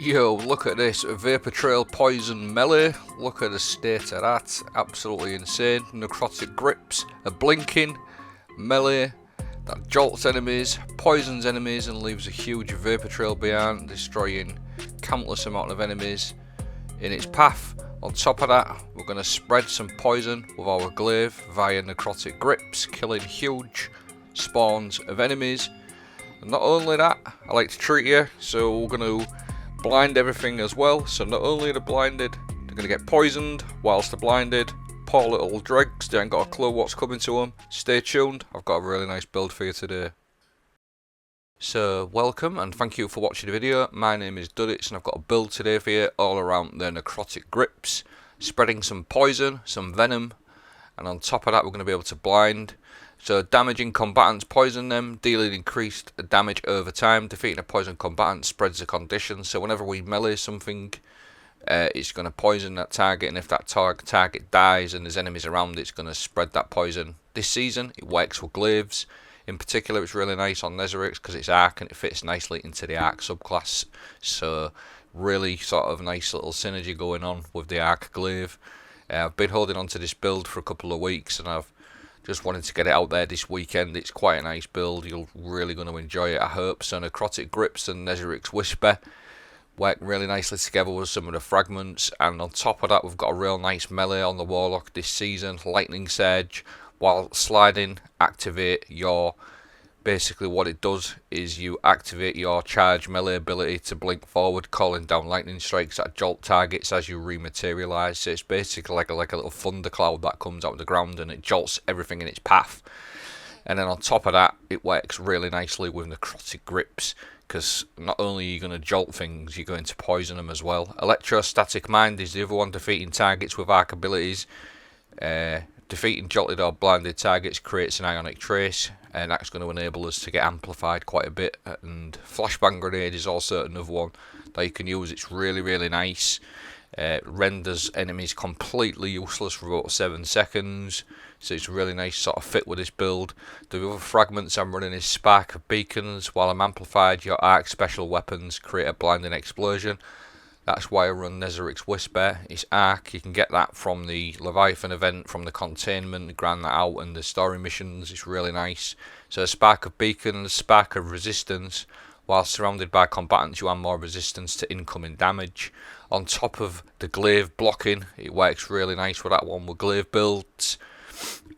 Yo, look at this, Vapor Trail Poison Melee, look at the state of that, absolutely insane. Necrotic grips, a blinking, melee, that jolts enemies, poisons enemies and leaves a huge vapor trail behind, destroying countless amount of enemies in its path. On top of that, we're going to spread some poison with our glaive via necrotic grips, killing huge spawns of enemies. And not only that, I like to treat you, so we're going to blind everything as well. So not only are they blinded, they're going to get poisoned whilst they're blinded. Poor little dregs, they ain't got a clue what's coming to them. Stay tuned, I've got a really nice build for you today. So welcome and thank you for watching the video. My name is Duddits and I've got a build today for you all around the necrotic grips, spreading some poison, some venom, and on top of that we're going to be able to blind. So damaging combatants poison them, dealing increased damage over time. Defeating a poison combatant spreads the condition, so whenever we melee something, it's going to poison that target, and if that target dies and there's enemies around, it's going to spread that poison. This season it works with glaives. In particular, it's really nice on Necrotic because it's arc and it fits nicely into the arc subclass. So really sort of nice little synergy going on with the arc glaive. I've been holding on to this build for a couple of weeks and I've just wanted to get it out there this weekend. It's quite a nice build, you're really going to enjoy it, I hope. So necrotic grips and Necrotic's whisper work really nicely together with some of the fragments, and on top of that we've got a real nice melee on the warlock this season. Lightning surge, while sliding activate your, basically what it does is you activate your charge melee ability to blink forward, calling down lightning strikes that jolt targets as you rematerialize. So it's basically like a little thundercloud that comes out of the ground and it jolts everything in its path. And then on top of that, it works really nicely with necrotic grips, because not only are you going to jolt things, you're going to poison them as well. Electrostatic Mind is the other one, defeating targets with arc abilities. Defeating jolted or blinded targets creates an ionic trace, and that's going to enable us to get amplified quite a bit. And Flashbang Grenade is also another one that you can use. It's really nice. Renders enemies completely useless for about 7 seconds, so it's a really nice sort of fit with this build. The other fragments I'm running is Spark of Beacons. While I'm amplified, your arc special weapons create a blinding explosion. That's why I run Necrotic's Whisper. It's arc, you can get that from the Leviathan event, from the containment, grind that out, and the story missions. It's really nice. So Spark of Beacons, Spark of Resistance. While surrounded by combatants, you have more resistance to incoming damage. On top of the glaive blocking, it works really nice with that one with glaive builds.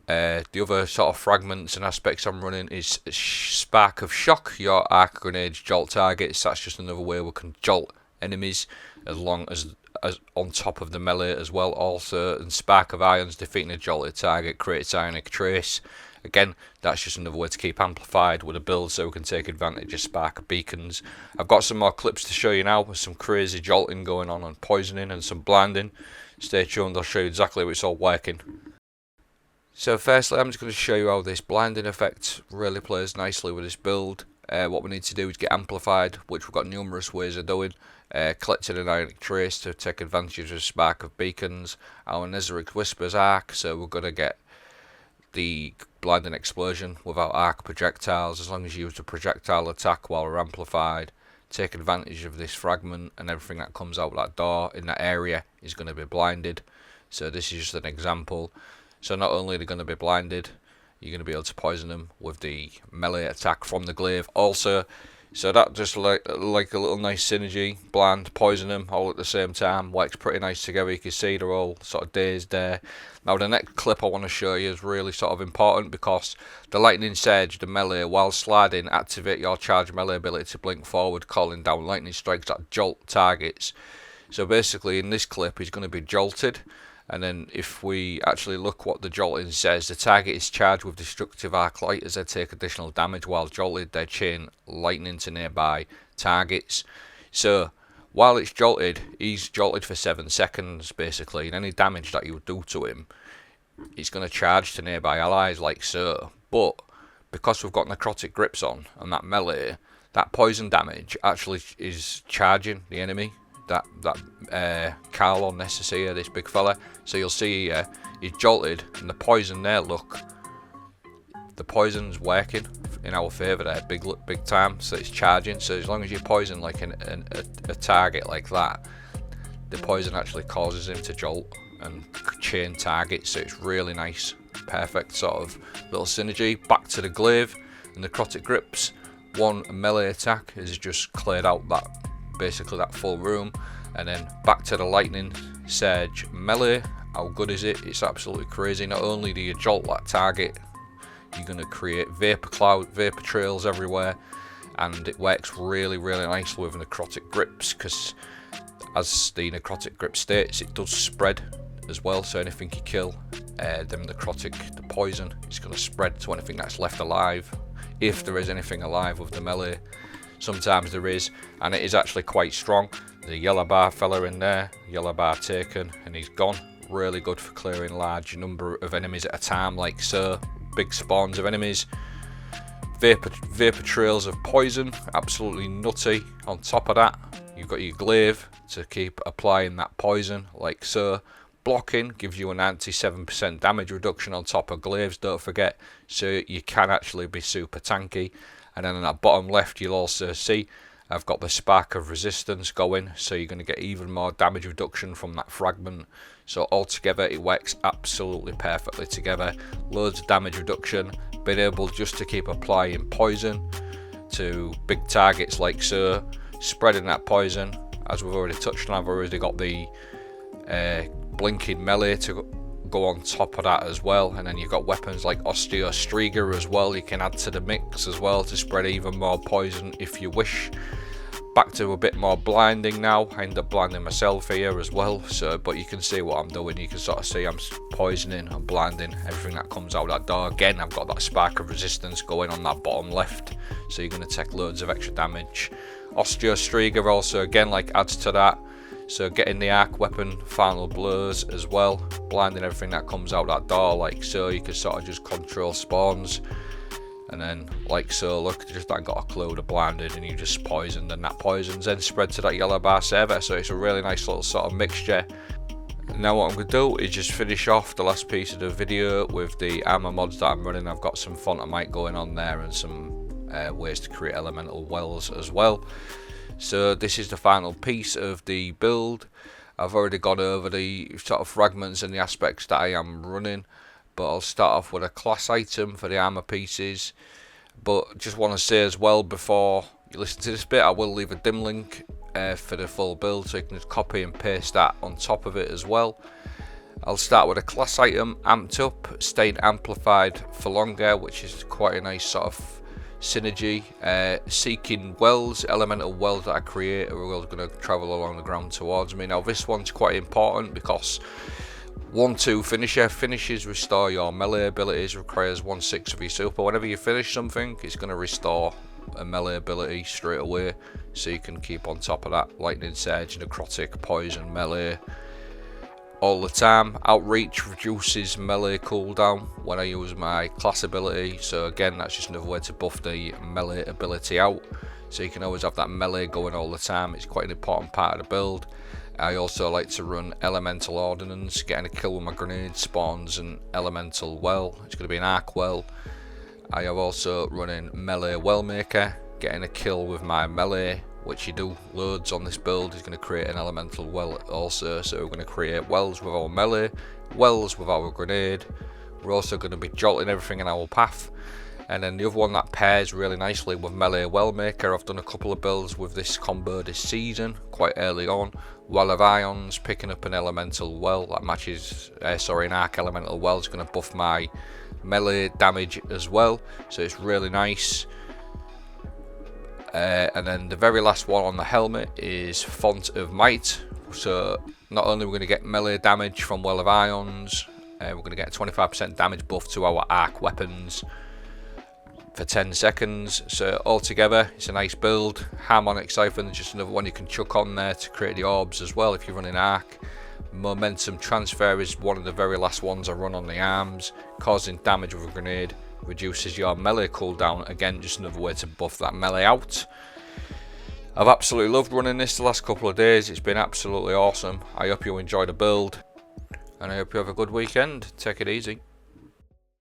The other sort of fragments and aspects I'm running is Spark of Shock. Your arc grenades jolt targets. That's just another way we can jolt enemies, as long as on top of the melee as well also. And Spark of Irons, defeating a jolted target creates ionic trace. Again, that's just another way to keep amplified with a build, so we can take advantage of Spark of Beacons. I've got some more clips to show you now with some crazy jolting going on and poisoning and some blinding. Stay tuned, I'll show you exactly how it's all working. So firstly, I'm just going to show you how this blinding effect really plays nicely with this build. What we need to do is get amplified, which we've got numerous ways of doing. Collecting an ionic trace to take advantage of Spark of Beacons. Our Necrotic Whispers arc, so we're going to get the blinding explosion without arc projectiles, as long as you use the projectile attack while we're amplified. Take advantage of this fragment, and everything that comes out that door in that area is going to be blinded. So this is just an example. So not only are they going to be blinded, you're going to be able to poison them with the melee attack from the glaive also. So that just like a little nice synergy, blind, poison them all at the same time, works pretty nice together. You can see they're all sort of dazed there. Now the next clip I want to show you is really sort of important, because the lightning surge, the melee, while sliding, activate your charge melee ability to blink forward, calling down lightning strikes that jolt targets. So basically in this clip he's going to be jolted, and then if we actually look what the jolting says, the target is charged with destructive arc light as they take additional damage. While jolted, they chain lightning to nearby targets. So while it's jolted, he's jolted for 7 seconds basically, and any damage that you do to him, it's going to charge to nearby allies like so. But because we've got necrotic grips on and that melee, that poison damage actually is charging the enemy. That Carl on Necessary, this big fella. So you'll see he's jolted, and the poison there, look, the poison's working in our favour there, big time. So it's charging. So as long as you poison like a target like that, the poison actually causes him to jolt and chain targets. So it's really nice, perfect sort of little synergy. Back to the glaive and necrotic grips. One melee attack has just cleared out that basically that full room, and then back to the lightning surge melee. How good is it? It's absolutely crazy. Not only do you jolt that target, you're going to create vapor trails everywhere, and it works really nicely with necrotic grips, because as the necrotic grip states, it does spread as well. So anything you kill, the poison is going to spread to anything that's left alive, if there is anything alive with the melee. Sometimes there is, and it is actually quite strong. The yellow bar fella in there, yellow bar taken, and he's gone. Really good for clearing large number of enemies at a time, like so. Big spawns of enemies. Vapor trails of poison, absolutely nutty. On top of that, you've got your glaive to keep applying that poison, like so. Blocking gives you a 97% damage reduction on top of glaives, don't forget, so you can actually be super tanky. And then on that bottom left, you'll also see I've got the spark of resistance going, so you're going to get even more damage reduction from that fragment. So altogether it works absolutely perfectly together. Loads of damage reduction, being able just to keep applying poison to big targets like so, spreading that poison. As we've already touched on, I've already got the blinking melee to go on top of that as well, and then you've got weapons like Striga as well you can add to the mix as well to spread even more poison if you wish. Back to a bit more blinding now. I end up blinding myself here as well, so but you can see what I'm doing. You can sort of see I'm poisoning, I'm blinding everything that comes out that door. Again, I've got that spark of resistance going on that bottom left, so you're going to take loads of extra damage. Striga also again like adds to that, so getting the arc weapon final blows as well, blinding everything that comes out that door like so. You can sort of just control spawns, and then like so, look, just I got a clue to blinded and you just poisoned, and that poison's then spread to that yellow bar server. So it's a really nice little sort of mixture. Now what I'm going to do is just finish off the last piece of the video with the armor mods that I'm running. I've got some Fontamite going on there and some ways to create elemental wells as well. So this is the final piece of the build. I've already gone over the sort of fragments and the aspects that I am running, but I'll start off with a class item for the armor pieces. But just want to say as well, before you listen to this bit, I will leave a dim link for the full build, so you can just copy and paste that on top of it as well. I'll start with a class item, amped up, staying amplified for longer, which is quite a nice sort of synergy. Seeking wells, elemental wells that I create are all going to travel along the ground towards me. Now this one's quite important because 1-2 finisher. Finishes restore your melee abilities, requires 1/6 of your super. Whenever you finish something, it's going to restore a melee ability straight away, so you can keep on top of that. Lightning surge, necrotic, poison, melee all the time. Outreach reduces melee cooldown when I use my class ability, so again that's just another way to buff the melee ability out, so you can always have that melee going all the time. It's quite an important part of the build. I also like to run elemental ordnance, getting a kill with my grenade spawns an elemental well. It's going to be an arc well. I have also running melee well maker, getting a kill with my melee, which you do loads on this build, is going to create an elemental well also. So we're going to create wells with our melee, wells with our grenade. We're also going to be jolting everything in our path. And then the other one that pairs really nicely with melee well maker, I've done a couple of builds with this combo this season quite early on. Well of Ions, picking up an elemental well that matches, an arc elemental well is going to buff my melee damage as well, so it's really nice. And then the very last one on the helmet is Font of Might. So not only are we going to get melee damage from Well of Ions, we're going to get 25% damage buff to our arc weapons for 10 seconds. So altogether it's a nice build. Harmonic Siphon is just another one you can chuck on there to create the orbs as well if you're running arc. Momentum Transfer is one of the very last ones I run on the arms, causing damage with a grenade, reduces your melee cooldown. Again, just another way to buff that melee out. I've absolutely loved running this the last couple of days. It's been absolutely awesome. I hope you enjoy the build, and I hope you have a good weekend. Take it easy.